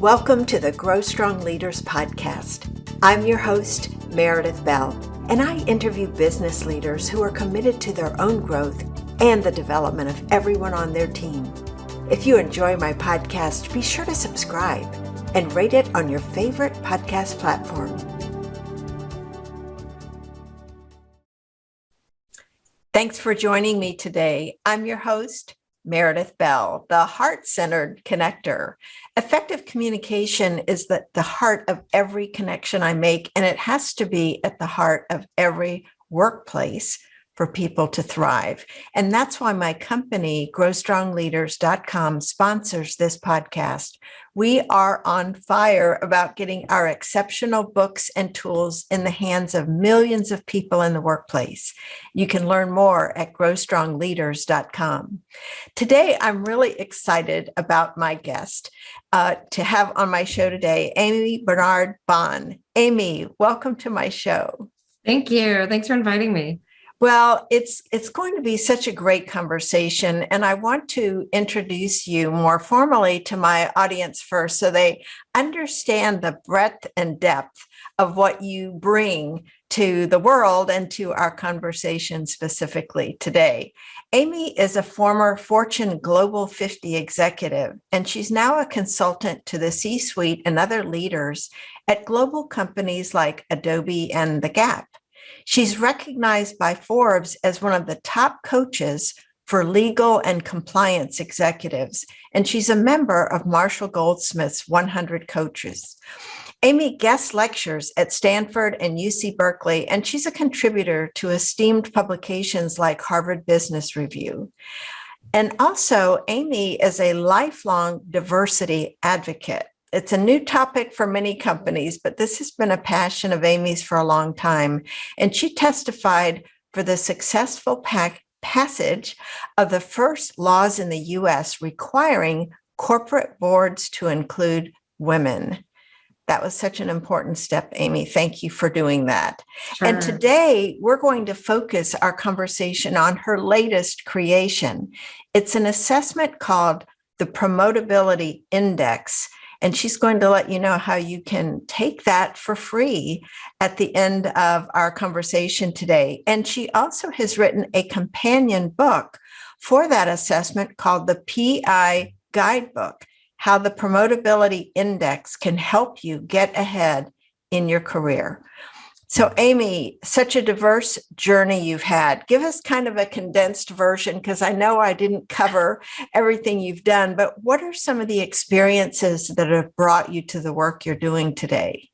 Welcome to the Grow Strong Leaders podcast. I'm your host, Meredith Bell, and I interview business leaders who are committed to their own growth and the development of everyone on their team. If you enjoy my podcast, be sure to subscribe and rate it on your favorite podcast platform. Thanks for joining me today. I'm your host, Meredith Bell, the heart-centered connector. Effective communication is the heart of every connection I make, and it has to be at the heart of every workplace for people to thrive. And that's why my company, GrowStrongLeaders.com, sponsors this podcast. We are on fire about getting our exceptional books and tools in the hands of millions of people in the workplace. You can learn more at GrowStrongLeaders.com. Today, I'm really excited about my guest to have on my show today, Amii Barnard-Bahn. Amii, welcome to my show. Thank you. Thanks for inviting me. Well, it's going to be such a great conversation, and I want to introduce you more formally to my audience first so they understand the breadth and depth of what you bring to the world and to our conversation specifically today. Amii is a former Fortune Global 50 executive, and she's now a consultant to the C-suite and other leaders at global companies like Adobe and The Gap. She's recognized by Forbes as one of the top coaches for legal and compliance executives, and she's a member of Marshall Goldsmith's 100 Coaches. Amii guest lectures at Stanford and UC Berkeley, and she's a contributor to esteemed publications like Harvard Business Review. And also, Amii is a lifelong diversity advocate. It's a new topic for many companies, but this has been a passion of Amii's for a long time. And she testified for the successful passage of the first laws in the U.S. requiring corporate boards to include women. That was such an important step, Amii. Thank you for doing that. Sure. And today we're going to focus our conversation on her latest creation. It's an assessment called the Promotability Index. And she's going to let you know how you can take that for free at the end of our conversation today. And she also has written a companion book for that assessment called the PI Guidebook, How the Promotability Index Can Help You Get Ahead in Your Career. So Amii, such a diverse journey you've had. Give us kind of a condensed version, because I know I didn't cover everything you've done, but what are some of the experiences that have brought you to the work you're doing today?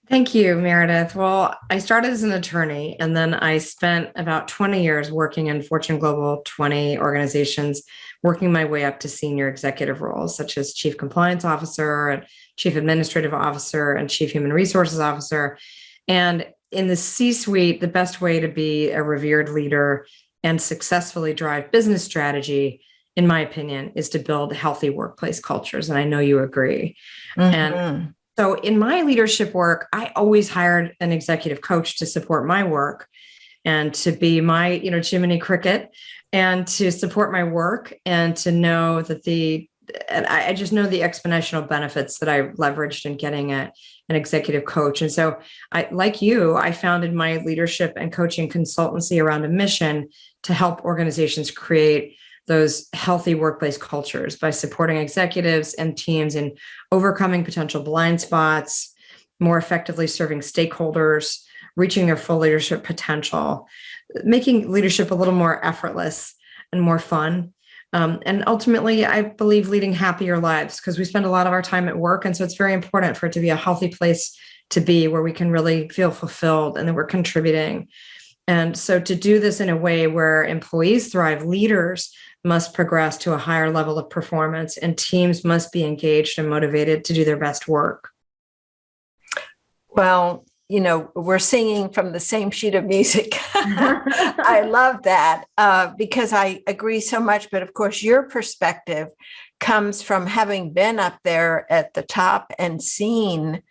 Thank you, Meredith. Well, I started as an attorney, and then I spent about 20 years working in Fortune Global 20 organizations, working my way up to senior executive roles, such as Chief Compliance Officer, and Chief Administrative Officer, and Chief Human Resources Officer. And in the C-suite, the best way to be a revered leader and successfully drive business strategy, in my opinion, is to build healthy workplace cultures. And I know you agree. Mm-hmm. And so in my leadership work, I always hired an executive coach to support my work and to be my, Jiminy Cricket, and to support my work and to know that and I just know the exponential benefits that I leveraged in getting an executive coach. And so I founded my leadership and coaching consultancy around a mission to help organizations create those healthy workplace cultures by supporting executives and teams in overcoming potential blind spots, more effectively serving stakeholders, reaching their full leadership potential, making leadership a little more effortless and more fun. And ultimately, I believe leading happier lives, because we spend a lot of our time at work. And so it's very important for it to be a healthy place to be, where we can really feel fulfilled and that we're contributing. And so to do this in a way where employees thrive, leaders must progress to a higher level of performance, and teams must be engaged and motivated to do their best work. Well, we're singing from the same sheet of music. I love that because I agree so much. But of course, your perspective comes from having been up there at the top and seen,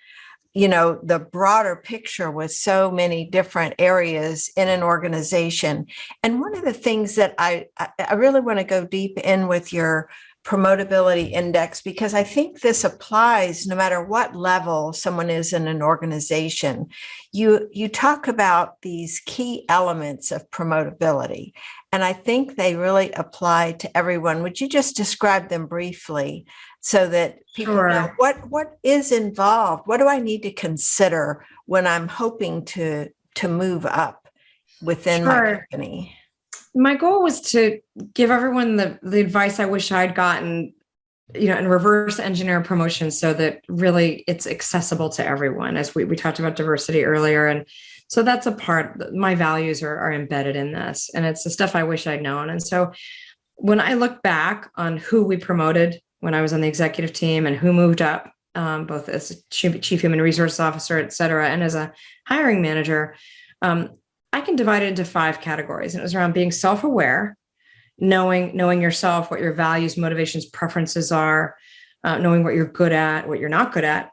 the broader picture with so many different areas in an organization. And one of the things that I really want to go deep in with your Promotability Index, because I think this applies no matter what level someone is in an organization. You talk about these key elements of promotability, and I think they really apply to everyone. Would you just describe them briefly so that people know what is involved? What do I need to consider when I'm hoping to move up within my company? My goal was to give everyone the advice I wish I'd gotten, and reverse engineer promotion so that really it's accessible to everyone, as we talked about diversity earlier. And so that's a part, my values are embedded in this, and it's the stuff I wish I'd known. And so when I look back on who we promoted when I was on the executive team and who moved up, both as chief human resource officer, et cetera, and as a hiring manager, I can divide it into 5 categories. And it was around being self-aware, knowing yourself, what your values, motivations, preferences are, knowing what you're good at, what you're not good at,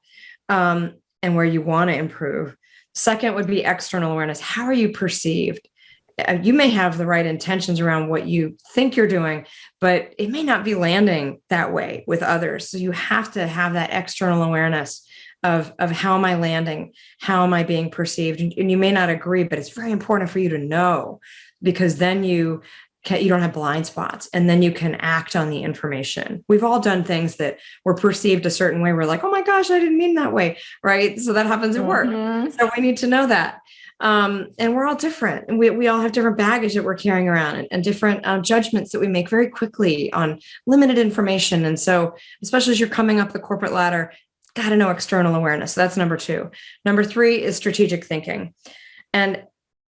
and where you want to improve. Second would be external awareness. How are you perceived? You may have the right intentions around what you think you're doing, but it may not be landing that way with others. So you have to have that external awareness of how am I landing? How am I being perceived? And you may not agree, but it's very important for you to know, because then you don't have blind spots, and then you can act on the information. We've all done things that were perceived a certain way. We're like, oh my gosh, I didn't mean that way, right? So that happens at work. So we need to know that. And we're all different, and we all have different baggage that we're carrying around, and different judgments that we make very quickly on limited information. And so, especially as you're coming up the corporate ladder, got to know external awareness. So that's number 2. Number 3 is strategic thinking. And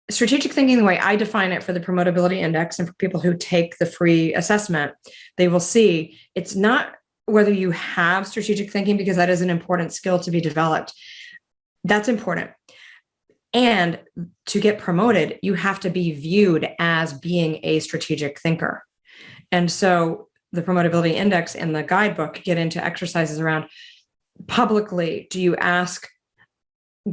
strategic thinking, the way I define it for the Promotability Index, and for people who take the free assessment, they will see it's not whether you have strategic thinking, because that is an important skill to be developed. That's important. And to get promoted, you have to be viewed as being a strategic thinker. And so the Promotability Index and the guidebook get into exercises around publicly. Do you ask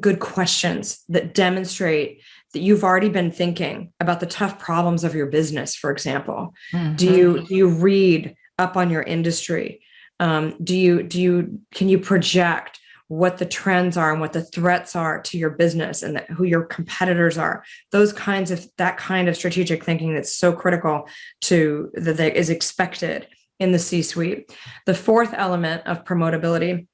good questions that demonstrate that you've already been thinking about the tough problems of your business, for example? Mm-hmm. Do you read up on your industry? Can you project what the trends are and what the threats are to your business, and who your competitors are? That kind of strategic thinking that's so critical to that is expected in the C-suite. The 4th element of promotability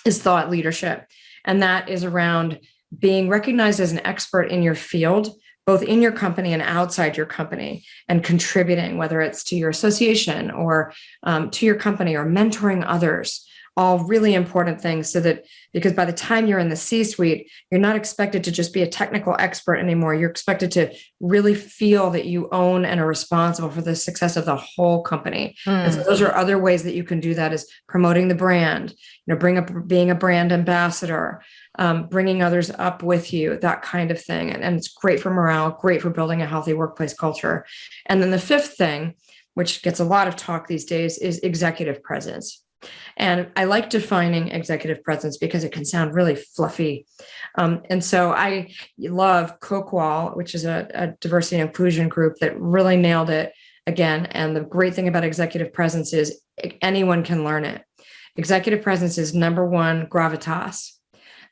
is thought leadership. And that is around being recognized as an expert in your field, both in your company and outside your company, and contributing, whether it's to your association or to your company, or mentoring others. All really important things, so that, because by the time you're in the C-suite, you're not expected to just be a technical expert anymore. You're expected to really feel that you own and are responsible for the success of the whole company. And so those are other ways that you can do that, is promoting the brand, being a brand ambassador, bringing others up with you, that kind of thing. And it's great for morale, great for building a healthy workplace culture. And then the 5th thing, which gets a lot of talk these days, is executive presence. And I like defining executive presence because it can sound really fluffy. And so I love Cookwall, which is a diversity and inclusion group that really nailed it again. And the great thing about executive presence is anyone can learn it. Executive presence is, number 1, gravitas,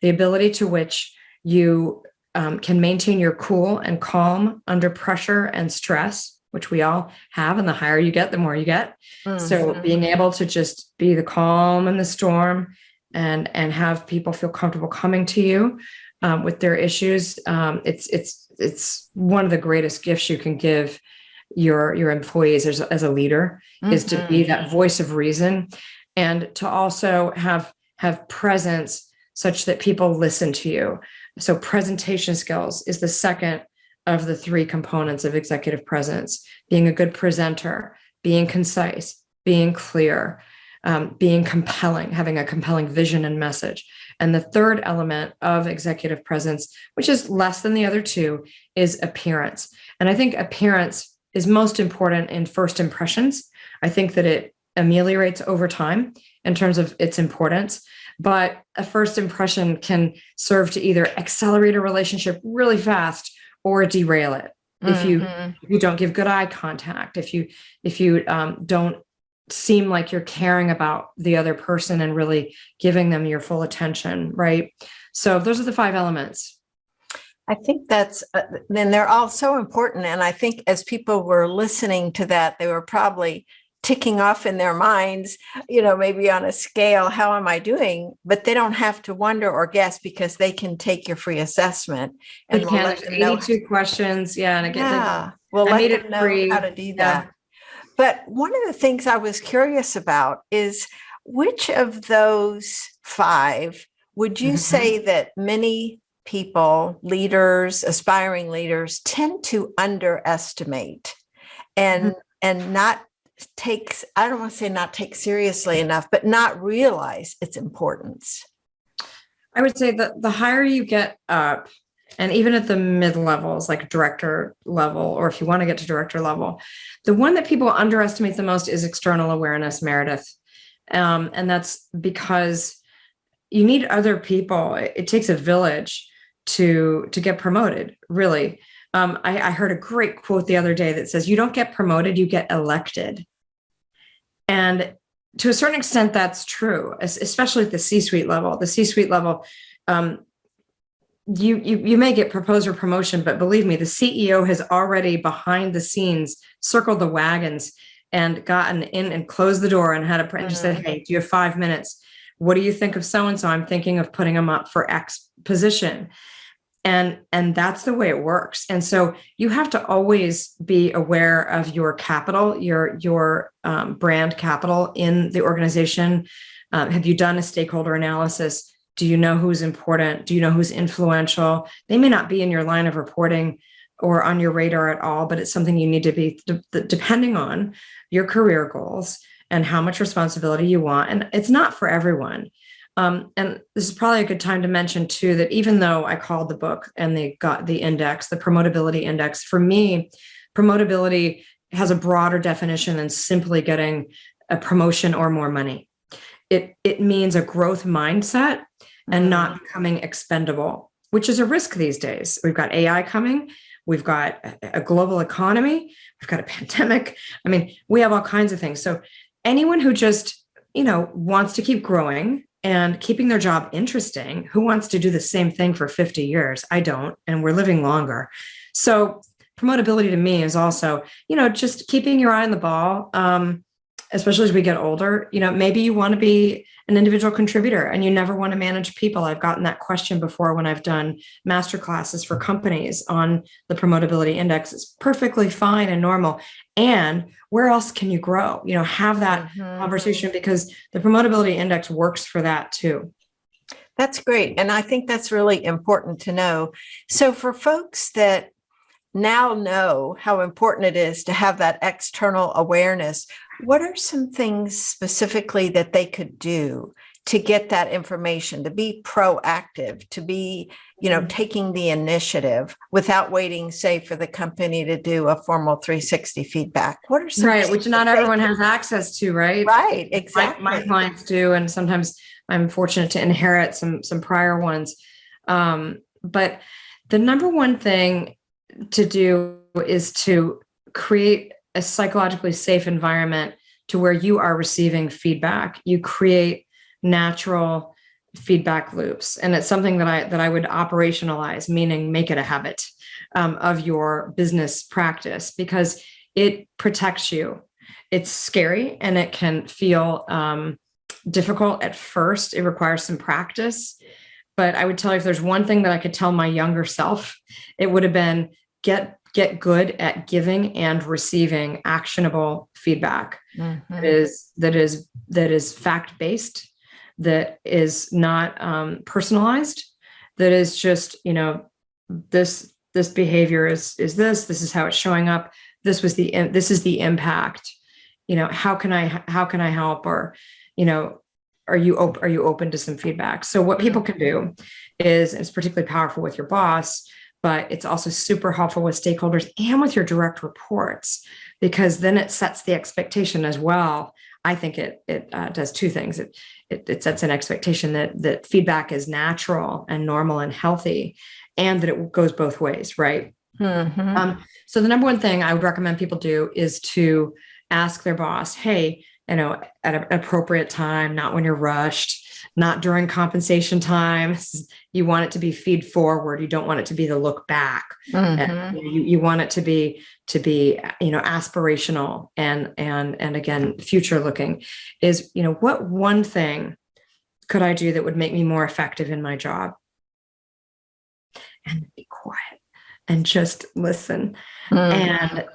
the ability to which you can maintain your cool and calm under pressure and stress, which we all have. And the higher you get, the more you get. Mm-hmm. So being able to just be the calm in the storm, and have people feel comfortable coming to you with their issues. It's one of the greatest gifts you can give your employees as a leader, is to be that voice of reason, and to also have presence such that people listen to you. So presentation skills is the second of the 3 components of executive presence: being a good presenter, being concise, being clear, being compelling, having a compelling vision and message. And the 3rd element of executive presence, which is less than the other 2, is appearance. And I think appearance is most important in first impressions. I think that it ameliorates over time in terms of its importance. But a first impression can serve to either accelerate a relationship really fast or derail it. If you don't give good eye contact, if you don't seem like you're caring about the other person and really giving them your full attention, right? So those are the 5 elements. I think that's, then they're all so important. And I think as people were listening to that, they were probably ticking off in their minds, maybe on a scale, how am I doing? But they don't have to wonder or guess because they can take your free assessment. And we'll let them know. 82 questions. Yeah. And again, we'll I let made them it know free. how to do that. But one of the things I was curious about is which of those 5 would you say that many people, leaders, aspiring leaders tend to underestimate and not take, I don't want to say not take seriously enough, but not realize its importance? I would say that the higher you get up, and even at the mid levels, like director level, or if you want to get to director level, the one that people underestimate the most is external awareness, Meredith. And that's because you need other people. It takes a village to get promoted, really. I heard a great quote the other day that says, you don't get promoted, you get elected. And to a certain extent, that's true, especially at the C-suite level. The C-suite level, you may get proposed for promotion, but believe me, the CEO has already behind the scenes circled the wagons and gotten in and closed the door and had a and just said, hey, do you have 5 minutes? What do you think of so-and-so? I'm thinking of putting them up for X position. And that's the way it works. And so you have to always be aware of your capital, your brand capital in the organization. Have you done a stakeholder analysis? Do you know who's important? Do you know who's influential? They may not be in your line of reporting or on your radar at all, but it's something you need to be, depending on your career goals and how much responsibility you want. And it's not for everyone. And this is probably a good time to mention too, that even though I called the book and they got the index, the Promotability Index, for me, promotability has a broader definition than simply getting a promotion or more money. It means a growth mindset and not becoming expendable, which is a risk these days. We've got AI coming. We've got a global economy. We've got a pandemic. I mean, we have all kinds of things. So anyone who just, wants to keep growing and keeping their job interesting, who wants to do the same thing for 50 years? I don't, and we're living longer. So promotability to me is also, just keeping your eye on the ball, especially as we get older. Maybe you want to be an individual contributor and you never want to manage people. I've gotten that question before when I've done master classes for companies on the Promotability Index. It's perfectly fine and normal. And where else can you grow? Have that conversation, because the Promotability Index works for that too. That's great. And I think that's really important to know. So for folks that now know how important it is to have that external awareness, what are some things specifically that they could do to get that information, to be proactive, to be, taking the initiative without waiting, say, for the company to do a formal 360 feedback? What are some right, which not everyone has access to, right? Right, exactly. My clients do, and sometimes I'm fortunate to inherit some prior ones. But the number one thing to do is to create a psychologically safe environment to where you are receiving feedback. You create natural feedback loops, and it's something that I would operationalize, meaning make it a habit of your business practice, because it protects you. It's scary and it can feel difficult at first. It requires some practice, but I would tell you, if there's one thing that I could tell my younger self, it would have been get good at giving and receiving actionable feedback that is fact-based, that is not personalized, that is just, this behavior is this is how it's showing up. This is the impact. How can I help? Or, are you open to some feedback? So what people can do is, it's particularly powerful with your boss, but it's also super helpful with stakeholders and with your direct reports, because then it sets the expectation as well. I think it does two things. It sets an expectation that feedback is natural and normal and healthy, and that it goes both ways, right? So the number one thing I would recommend people do is to ask their boss, hey, at an appropriate time, not when you're rushed, not during compensation time. You want it to be feed forward. You don't want it to be the look back. Mhm. You want it to be aspirational and again, future looking. Is, what one thing could I do that would make me more effective in my job? And be quiet and just listen. Mhm.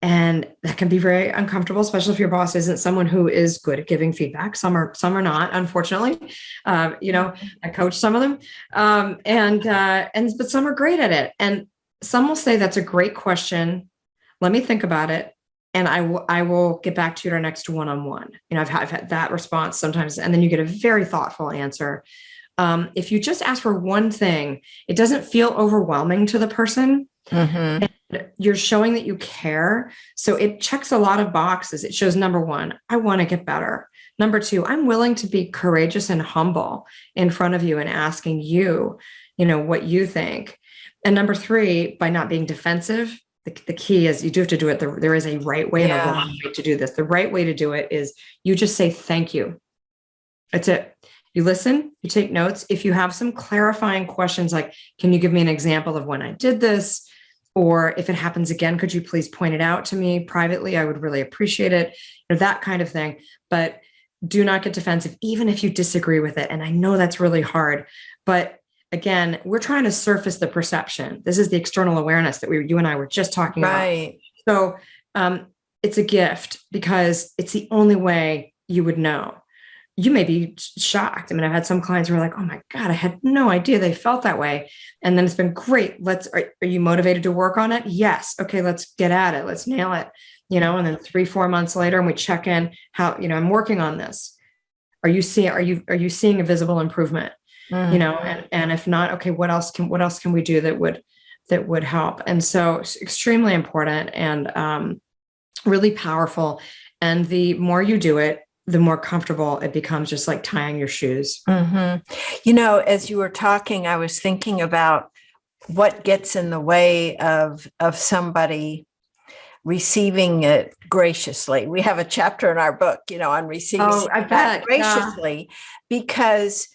And that can be very uncomfortable, especially if your boss isn't someone who is good at giving feedback. Some are not, unfortunately. I coach some of them, but some are great at it. And some will say, "That's a great question. Let me think about it, and I will get back to you at our next one-on-one." I've had that response sometimes, and then you get a very thoughtful answer. If you just ask for one thing, it doesn't feel overwhelming to the person. Mhm. You're showing that you care. So it checks a lot of boxes. It shows, number one, I want to get better. Number two, I'm willing to be courageous and humble in front of you and asking you, what you think. And number three, by not being defensive, the key is you do have to do it. There is a right way and a wrong way to do this. The right way to do it is you just say thank you. That's it. You listen, you take notes. If you have some clarifying questions, like, can you give me an example of when I did this? Or if it happens again, could you please point it out to me privately? I would really appreciate it. That kind of thing. But do not get defensive, even if you disagree with it. And I know that's really hard. But again, we're trying to surface the perception. This is the external awareness that you and I were just talking about. So it's a gift because it's the only way you would know. You may be shocked. I've had some clients who are like, "Oh my God, I had no idea they felt that way." And then it's been great. Are you motivated to work on it? Yes. Okay, let's get at it. Let's nail it. And then 3-4 months later, and we check in how, I'm working on this. Are you seeing a visible improvement? Mhm. And if not, okay, what else can we do that would help? And so it's extremely important and really powerful. And the more you do it, the more comfortable it becomes, just like tying your shoes. Mm-hmm. As you were talking, I was thinking about what gets in the way of somebody receiving it graciously. We have a chapter in our book, on receiving I bet. graciously, because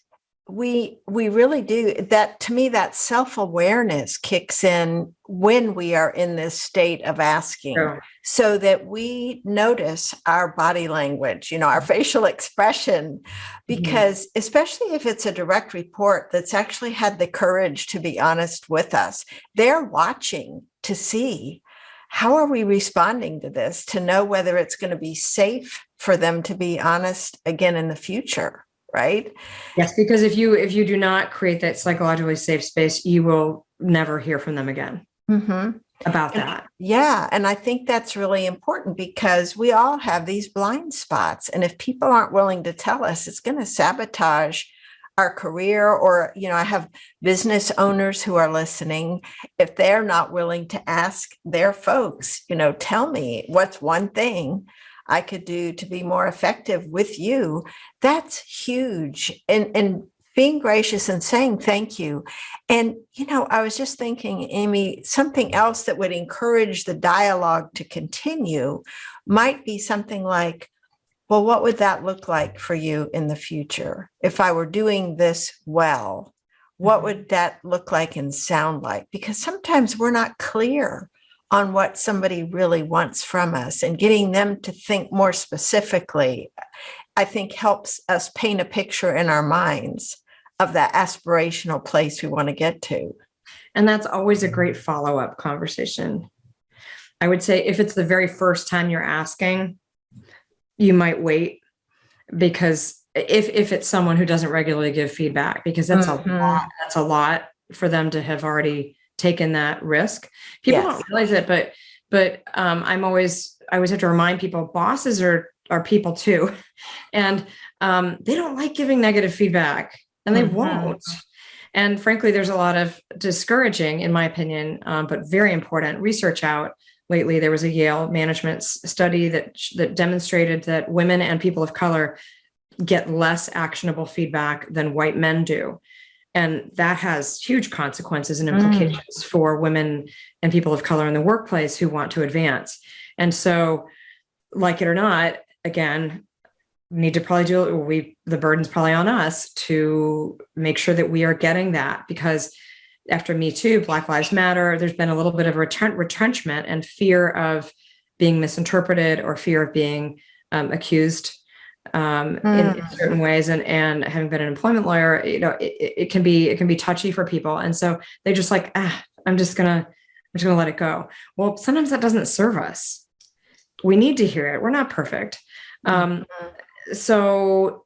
we really do that. To me, that self-awareness kicks in when we are in this state of asking. True. So that we notice our body language, our facial expression, because especially if it's a direct report that's actually had the courage to be honest with us, they're watching to see how are we responding to this, to know whether it's going to be safe for them to be honest again in the future. Right? Yes, because if you do not create that psychologically safe space, you will never hear from them again about that. Yeah. And I think that's really important because we all have these blind spots. And if people aren't willing to tell us, it's going to sabotage our career. Or, I have business owners who are listening. If they're not willing to ask their folks, tell me what's one thing I could do to be more effective with you, that's huge. And being gracious and saying thank you. And, I was just thinking, Amii, something else that would encourage the dialogue to continue might be something like, well, what would that look like for you in the future? If I were doing this well, what would that look like and sound like? Because sometimes we're not clear on what somebody really wants from us, and getting them to think more specifically, I think helps us paint a picture in our minds of that aspirational place we want to get to. And that's always a great follow-up conversation. I would say if it's the very first time you're asking, you might wait, because if it's someone who doesn't regularly give feedback, because that's a lot for them to have already taken that risk. People don't realize it, but I always have to remind people, bosses are people too. And they don't like giving negative feedback, and they won't. And frankly, there's a lot of discouraging, in my opinion, but very important research out lately. There was a Yale management study that demonstrated that women and people of color get less actionable feedback than white men do. And that has huge consequences and implications for women and people of color in the workplace who want to advance. And so, like it or not, again, need to probably the burden's probably on us to make sure that we are getting that, because after Me Too, Black Lives Matter, there's been a little bit of retrenchment and fear of being misinterpreted or fear of being accused in certain ways. And having been an employment lawyer, it can be touchy for people. And so they just like, I'm just gonna let it go. Well, sometimes that doesn't serve us. We need to hear it. We're not perfect. So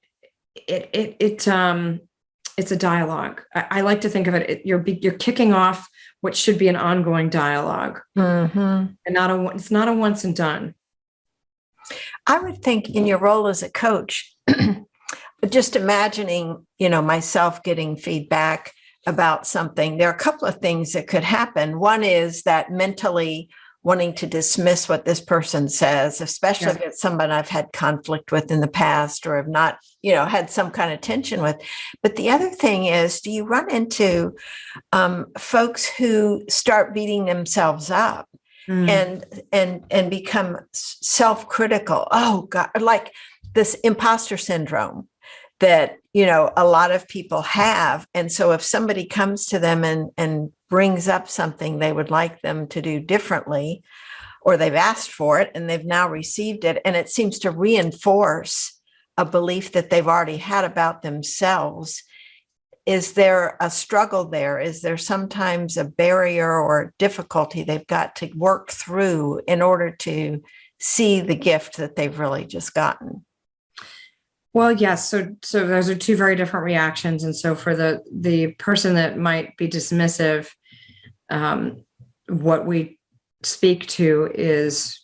it's a dialogue. I like to think of it. You're kicking off what should be an ongoing dialogue, and it's not a once and done. I would think in your role as a coach, just imagining, myself getting feedback about something, there are a couple of things that could happen. One is that mentally wanting to dismiss what this person says, especially if it's someone I've had conflict with in the past or have not, had some kind of tension with. But the other thing is, do you run into folks who start beating themselves up and become self-critical? Oh God, like this imposter syndrome that, a lot of people have. And so if somebody comes to them and brings up something they would like them to do differently, or they've asked for it and they've now received it, and it seems to reinforce a belief that they've already had about themselves, is there a struggle there? Is there sometimes a barrier or difficulty they've got to work through in order to see the gift that they've really just gotten? Well, yes. So those are two very different reactions. And so for the person that might be dismissive, what we speak to is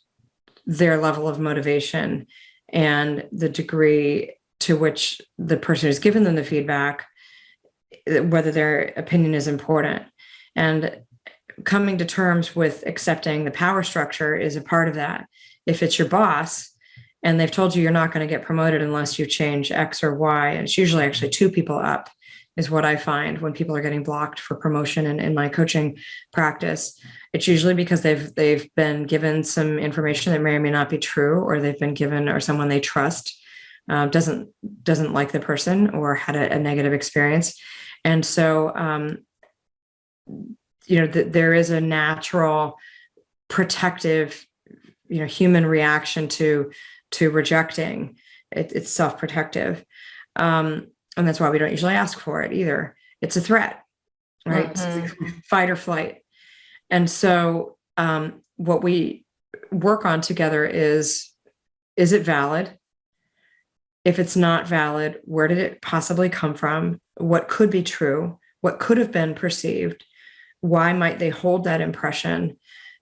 their level of motivation and the degree to which the person who's given them the feedback, whether their opinion is important. And coming to terms with accepting the power structure is a part of that. If it's your boss and they've told you you're not going to get promoted unless you change X or Y, and it's usually actually two people up, is what I find when people are getting blocked for promotion in my coaching practice. It's usually because they've been given some information that may or may not be true, or they've been given, or someone they trust doesn't like the person or had a negative experience. And so, there is a natural protective, human reaction to rejecting. It's self-protective. And that's why we don't usually ask for it either. It's a threat, right? Mm-hmm. So fight or flight. And so what we work on together is it valid? If it's not valid, where did it possibly come from? What could be true? What could have been perceived? Why might they hold that impression?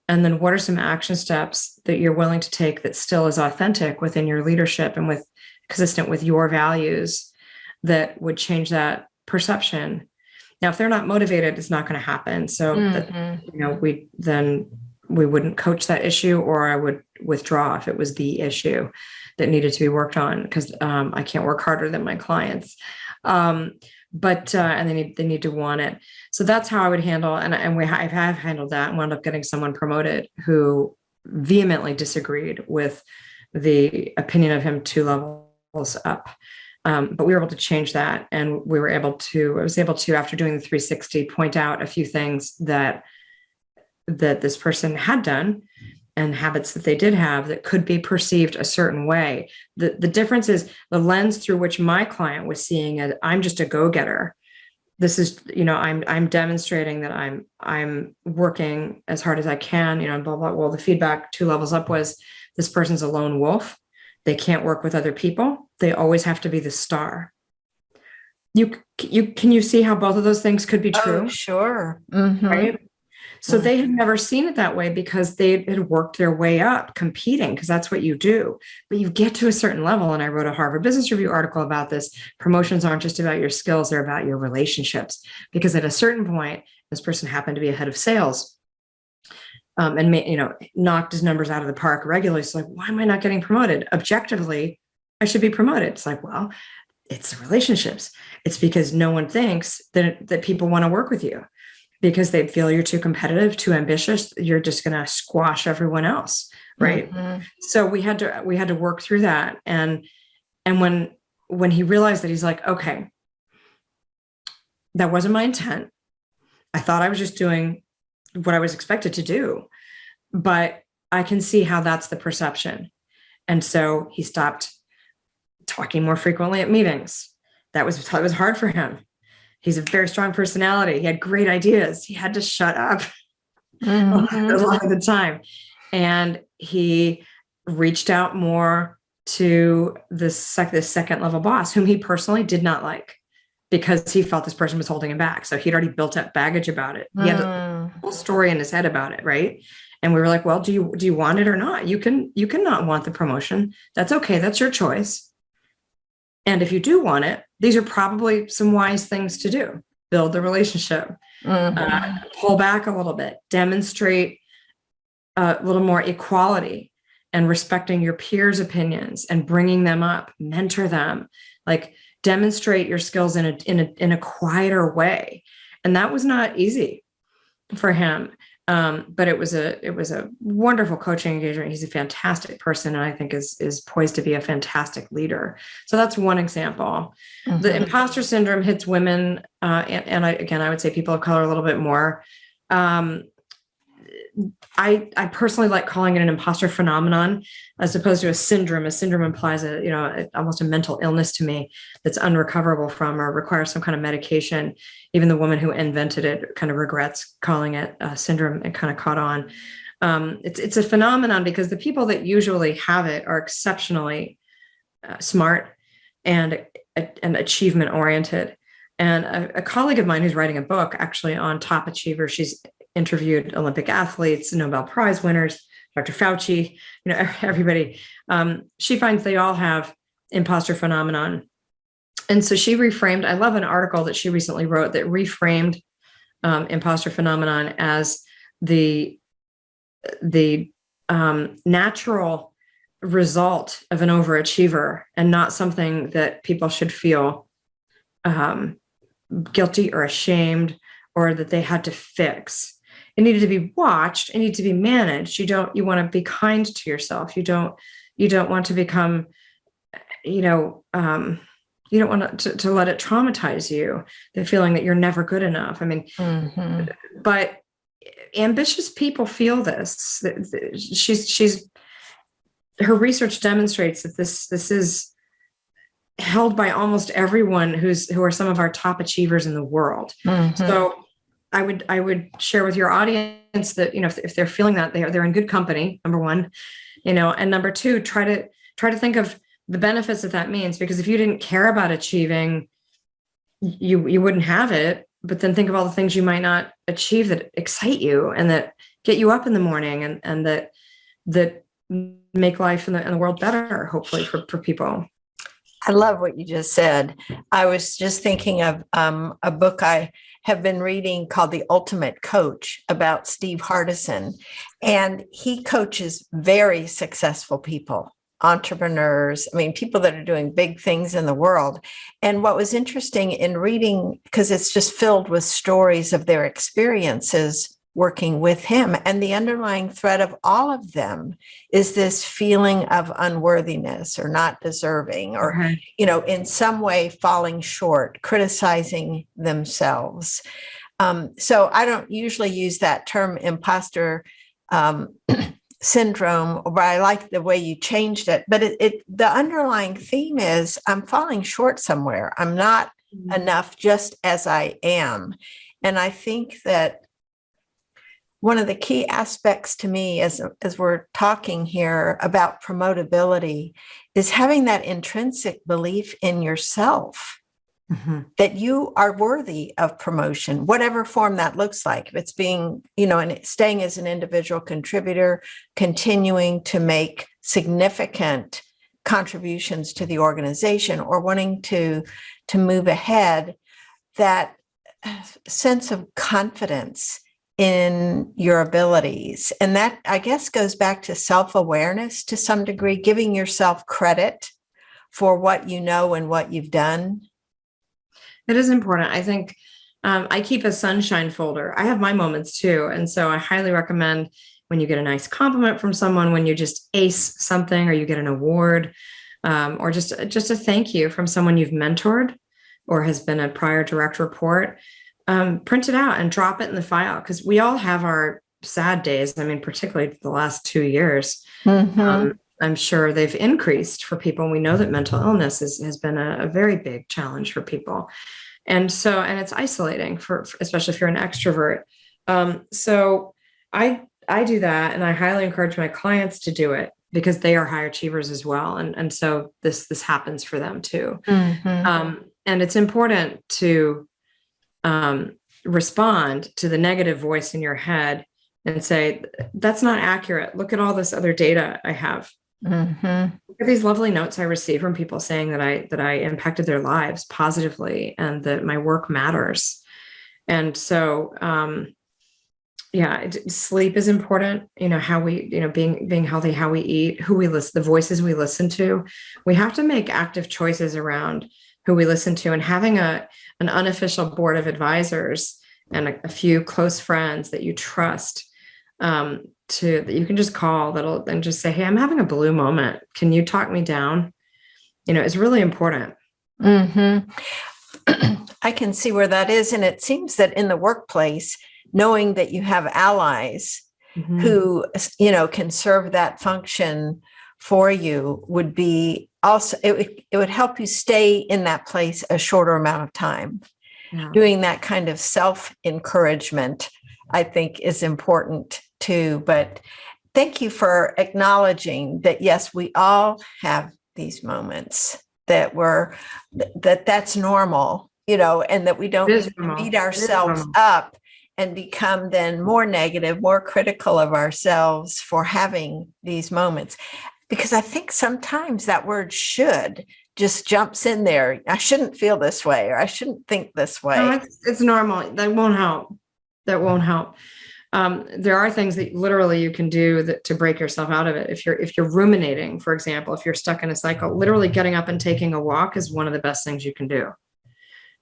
And then what are some action steps that you're willing to take that still is authentic within your leadership and consistent with your values that would change that perception? Now, if they're not motivated, it's not going to happen. So, we wouldn't coach that issue, or I would withdraw if it was the issue that needed to be worked on, because I can't work harder than my clients. But they need to want it. So that's how I would handle, and I have handled that and wound up getting someone promoted who vehemently disagreed with the opinion of him 2 levels up. But we were able to change that, and I was able to, after doing the 360, point out a few things that this person had done and habits that they did have that could be perceived a certain way. The difference is the lens through which my client was seeing it. I'm just a go-getter. This is, I'm demonstrating that I'm working as hard as I can, blah, blah. Well, the feedback 2 levels up was, this person's a lone wolf. They can't work with other people. They always have to be the star. Can you see how both of those things could be true? Oh, sure. Mm-hmm. Right. So they had never seen it that way because they had worked their way up competing, because that's what you do. But you get to a certain level, and I wrote a Harvard Business Review article about this. Promotions aren't just about your skills, they're about your relationships. Because at a certain point, this person happened to be a head of sales and knocked his numbers out of the park regularly. So like, why am I not getting promoted? Objectively, I should be promoted. It's like, well, it's the relationships. It's because no one thinks that people want to work with you, because they feel you're too competitive, too ambitious. You're just going to squash everyone else right? Mm-hmm. So we had to work through that. And when he realized that, he's like, okay, that wasn't my intent. I thought I was just doing what I was expected to do, but I can see how that's the perception. And so he stopped talking more frequently at meetings. That was hard for him. He's a very strong personality. He had great ideas. He had to shut up a lot of the time. And he reached out more to this second level boss, whom he personally did not like, because he felt this person was holding him back. So he'd already built up baggage about it. He had the whole story in his head about it, right? And we were like, well, do you want it or not? You can not want the promotion. That's okay. That's your choice. And if you do want it, these are probably some wise things to do. Build the relationship, pull back a little bit, demonstrate a little more equality and respecting your peers' opinions and bringing them up, mentor them, like demonstrate your skills in a quieter way. And that was not easy for him. But it was a wonderful coaching engagement. He's a fantastic person, and I think is poised to be a fantastic leader. So that's one example. Mm-hmm. The imposter syndrome hits women, and I would say people of color a little bit more. I personally like calling it an imposter phenomenon as opposed to a syndrome. A syndrome implies almost a mental illness to me that's unrecoverable from or requires some kind of medication. Even the woman who invented it kind of regrets calling it a syndrome and kind of caught on. It's a phenomenon because the people that usually have it are exceptionally smart and achievement oriented. And a colleague of mine who's writing a book actually on top achievers, she's interviewed Olympic athletes, Nobel Prize winners, Dr. Fauci, everybody. She finds they all have imposter phenomenon. And so she reframed, I love an article that she recently wrote that reframed imposter phenomenon as the natural result of an overachiever and not something that people should feel guilty or ashamed or that they had to fix. It needed to be watched. It needed to be managed. You want to be kind to yourself. You don't want to become, you don't want to let it traumatize you, the feeling that you're never good enough. I mean, but ambitious people feel this. Her research demonstrates that this is held by almost everyone who are some of our top achievers in the world. So I would share with your audience that, if they're feeling that, they're in good company, number one, and number two, try to think of the benefits that means, because if you didn't care about achieving, you wouldn't have it. But then think of all the things you might not achieve that excite you and that get you up in the morning and that make life and the world better, hopefully for people. I love what you just said. I was just thinking of a book I have been reading called The Ultimate Coach about Steve Hardison. And he coaches very successful people, entrepreneurs, people that are doing big things in the world. And what was interesting in reading, because it's just filled with stories of their experiences working with him, and the underlying thread of all of them is this feeling of unworthiness or not deserving or, in some way falling short, criticizing themselves. So I don't usually use that term imposter syndrome, but I like the way you changed it. But the underlying theme is I'm falling short somewhere. I'm not enough just as I am. And I think that one of the key aspects to me as we're talking here about promotability is having that intrinsic belief in yourself that you are worthy of promotion, whatever form that looks like. If it's being, and staying as an individual contributor, continuing to make significant contributions to the organization or wanting to move ahead, that sense of confidence in your abilities. And that, I guess, goes back to self-awareness to some degree, giving yourself credit for what you know and what you've done. It is important. I think I keep a sunshine folder. I have my moments too. And so I highly recommend when you get a nice compliment from someone, when you just ace something or you get an award, or just a thank you from someone you've mentored or has been a prior direct report. Print it out and drop it in the file, because we all have our sad days. I mean, particularly the last 2 years, I'm sure they've increased for people. And we know that mental illness has been a very big challenge for people. And it's isolating especially if you're an extrovert. So I do that, and I highly encourage my clients to do it, because they are high achievers as well. And so this happens for them too. And it's important to respond to the negative voice in your head and say, that's not accurate. Look at all this other data I have. Look at these lovely notes I receive from people saying that I impacted their lives positively and that my work matters. And so, sleep is important. How we, being healthy, how we eat, who we listen, the voices we listen to. We have to make active choices around who we listen to, and having an unofficial board of advisors and a few close friends that you trust, that you can just call and just say, hey, I'm having a blue moment. Can you talk me down? It's really important. I can see where that is. And it seems that in the workplace, knowing that you have allies who, can serve that function for you would be also, it would help you stay in that place a shorter amount of time. Yeah. Doing that kind of self-encouragement, I think, is important too. But thank you for acknowledging that, yes, we all have these moments that's normal, and that we don't need to beat ourselves up and become then more negative, more critical of ourselves for having these moments. Because I think sometimes that word "should" just jumps in there. I shouldn't feel this way, or I shouldn't think this way. No, it's normal. That won't help. There are things that literally you can do to break yourself out of it. If you're ruminating, for example, if you're stuck in a cycle, literally getting up and taking a walk is one of the best things you can do.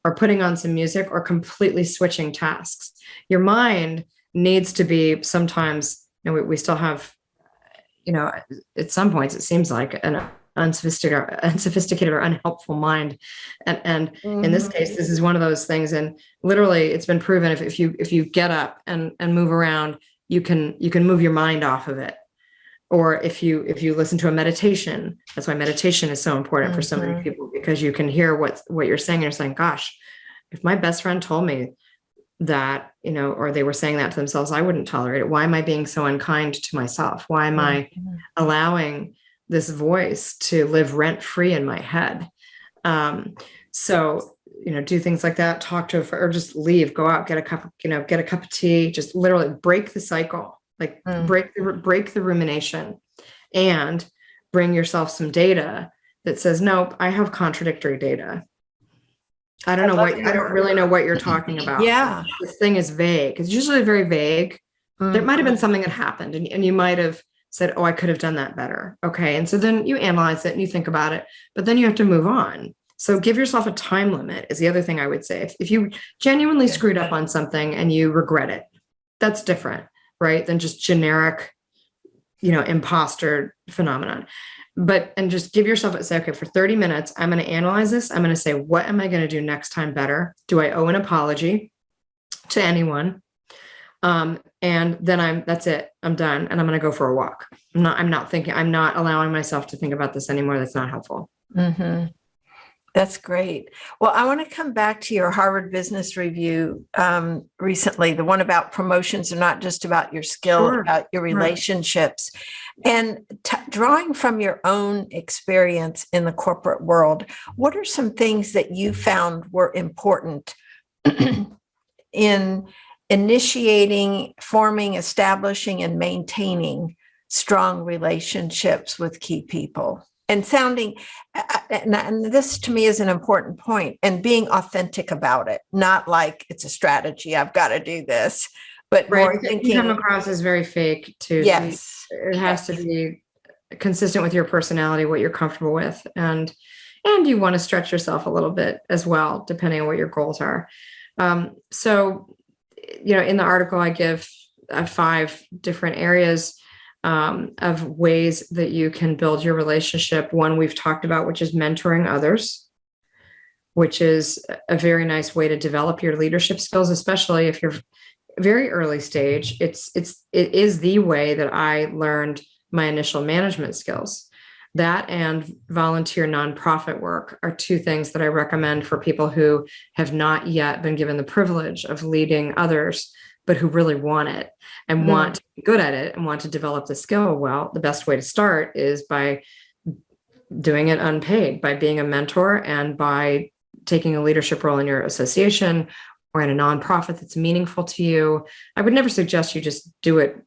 Or putting on some music, or completely switching tasks. Your mind needs to be sometimes, we still have, at some points, it seems like an unsophisticated or unhelpful mind. And in this case, this is one of those things. And literally it's been proven if you get up and move around, you can move your mind off of it. Or if you listen to a meditation, that's why meditation is so important for so many people, because you can hear what you're saying. And you're saying, gosh, if my best friend told me that, or they were saying that to themselves, I wouldn't tolerate it. Why am I being so unkind to myself? Why am I allowing this voice to live rent free in my head? So, do things like that, talk to or just leave, go out, get a cup of tea, just literally break the cycle, break the rumination, and bring yourself some data that says, nope, I have contradictory data. I don't really know what you're talking about. Yeah. This thing is vague. It's usually very vague. There might have been something that happened and you might have said, oh, I could have done that better. Okay. And so then you analyze it and you think about it, but then you have to move on. So give yourself a time limit is the other thing I would say. If you genuinely screwed up on something and you regret it, that's different, right? Than just generic, imposter phenomenon. And just give yourself, say, okay, for 30 minutes, I'm going to analyze this. I'm going to say, what am I going to do next time better? Do I owe an apology to anyone? And then that's it. I'm done. And I'm going to go for a walk. I'm not allowing myself to think about this anymore. That's not helpful. That's great. Well, I want to come back to your Harvard Business Review recently, the one about promotions are not just about your skill, about your relationships. And drawing from your own experience in the corporate world, what are some things that you found were important in initiating, forming, establishing, and maintaining strong relationships with key people? And and this to me is an important point, and being authentic about it, not like it's a strategy, I've got to do this, but more thinking. You come across as very fake too. Yes. It has to be consistent with your personality, what you're comfortable with. And you want to stretch yourself a little bit as well, depending on what your goals are. So, in the article, I give 5 different areas of ways that you can build your relationship. One we've talked about, which is mentoring others, which is a very nice way to develop your leadership skills, especially if you're very early stage. It is the way that I learned my initial management skills. That and volunteer nonprofit work are 2 things that I recommend for people who have not yet been given the privilege of leading others, but who really want it and want to be good at it and want to develop the skill. Well, the best way to start is by doing it unpaid, by being a mentor and by taking a leadership role in your association or in a nonprofit that's meaningful to you. I would never suggest you just do it,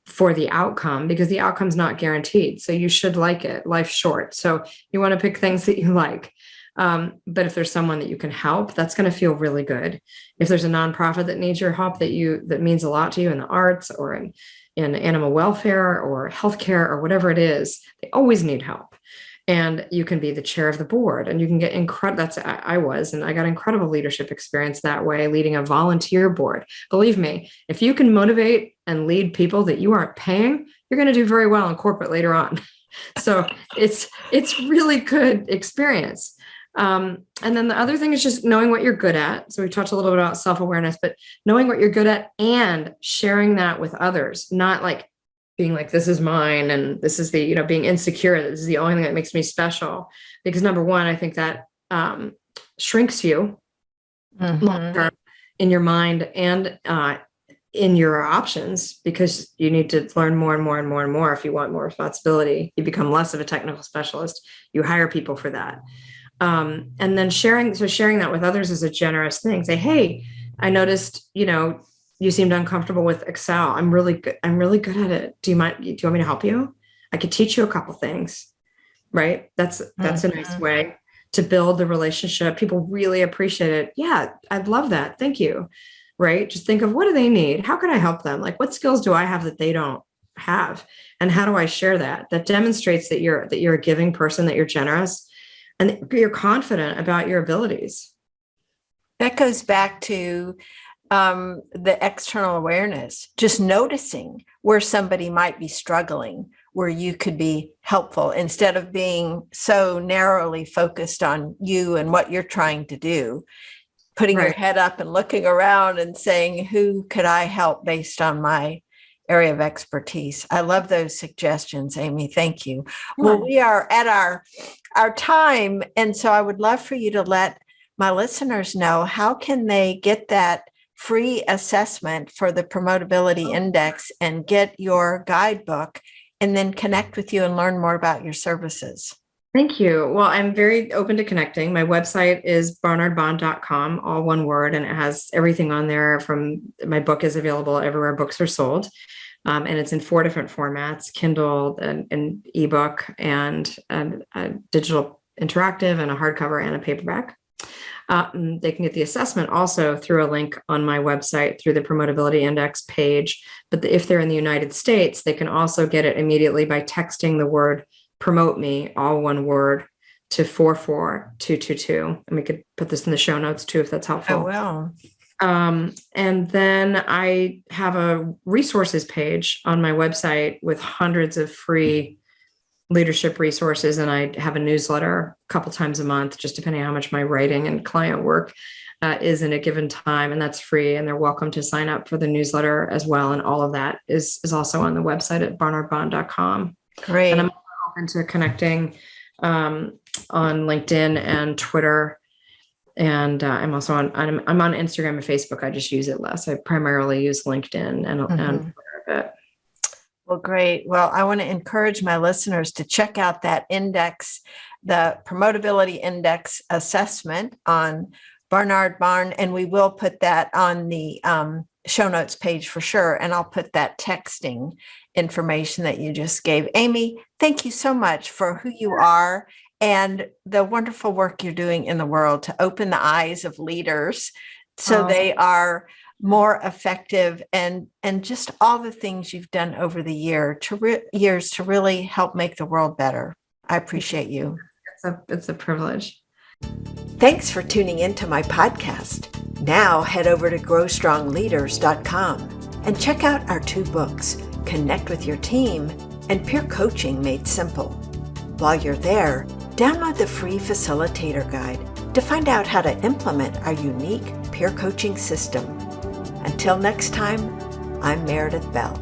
for the outcome, because the outcome's not guaranteed. So you should like it. Life's short. So you want to pick things that you like. But if there's someone that you can help, that's going to feel really good. If there's a nonprofit that needs your help that means a lot to you in the arts or in animal welfare or healthcare or whatever it is, they always need help. And you can be the chair of the board and you can get I got incredible leadership experience that way, leading a volunteer board. Believe me, if you can motivate and lead people that you aren't paying, you're going to do very well in corporate later on. So it's really good experience. And then the other thing is just knowing what you're good at. So we talked a little bit about self-awareness, but knowing what you're good at and sharing that with others, not like being like, this is mine. And this is the, being insecure. This is the only thing that makes me special. Because number one, I think that shrinks you long-term in your mind and in your options, because you need to learn more and more and more and more. If you want more responsibility, you become less of a technical specialist. You hire people for that. And then sharing that with others is a generous thing. Say, hey, I noticed, you seemed uncomfortable with Excel. I'm really good at it. Do you want me to help you? I could teach you a couple things, right? That's a nice way to build the relationship. People really appreciate it. Yeah, I'd love that. Thank you. Right? Just think of, what do they need? How can I help them? Like, what skills do I have that they don't have? And how do I share that? That demonstrates that you're a giving person, that you're generous, and that you're confident about your abilities. That goes back to the external awareness, just noticing where somebody might be struggling, where you could be helpful instead of being so narrowly focused on you and what you're trying to do, putting your head up and looking around and saying, who could I help based on my area of expertise? I love those suggestions, Amii. Thank you. Well, we are at our time. And so I would love for you to let my listeners know, how can they get that free assessment for the Promotability Index and get your guidebook and then connect with you and learn more about your services? Thank you. Well, I'm very open to connecting. My website is barnardbahn.com, all one word, and it has everything on there. My book is available everywhere books are sold. And it's in 4 different formats: Kindle, an ebook, and a digital interactive, and a hardcover and a paperback. They can get the assessment also through a link on my website through the Promotability Index page. But if they're in the United States, they can also get it immediately by texting the word "Promote Me," all one word, to 44222. And we could put this in the show notes too, if that's helpful. Oh, wow. And then I have a resources page on my website with hundreds of free leadership resources. And I have a newsletter a couple times a month, just depending on how much my writing and client work is in a given time. And that's free. And they're welcome to sign up for the newsletter as well. And all of that is also on the website at barnardbahn.com. Great. And I'm open to connecting on LinkedIn and Twitter. And I'm also I'm on Instagram and Facebook. I just use it less. I primarily use LinkedIn and Twitter a bit. Well, great. Well, I want to encourage my listeners to check out that index, the Promotability Index assessment on Barnard-Bahn, and we will put that on the show notes page for sure. And I'll put that texting information that you just gave. Amii, thank you so much for who you are and the wonderful work you're doing in the world to open the eyes of leaders so they are more effective, and just all the things you've done over the years to really help make the world better. I appreciate you. It's a privilege. Thanks for tuning into my podcast. Now head over to growstrongleaders.com. And check out our 2 books, Connect with Your Team and Peer Coaching Made Simple. While you're there, download the free Facilitator Guide to find out how to implement our unique peer coaching system. Until next time, I'm Meredith Bell.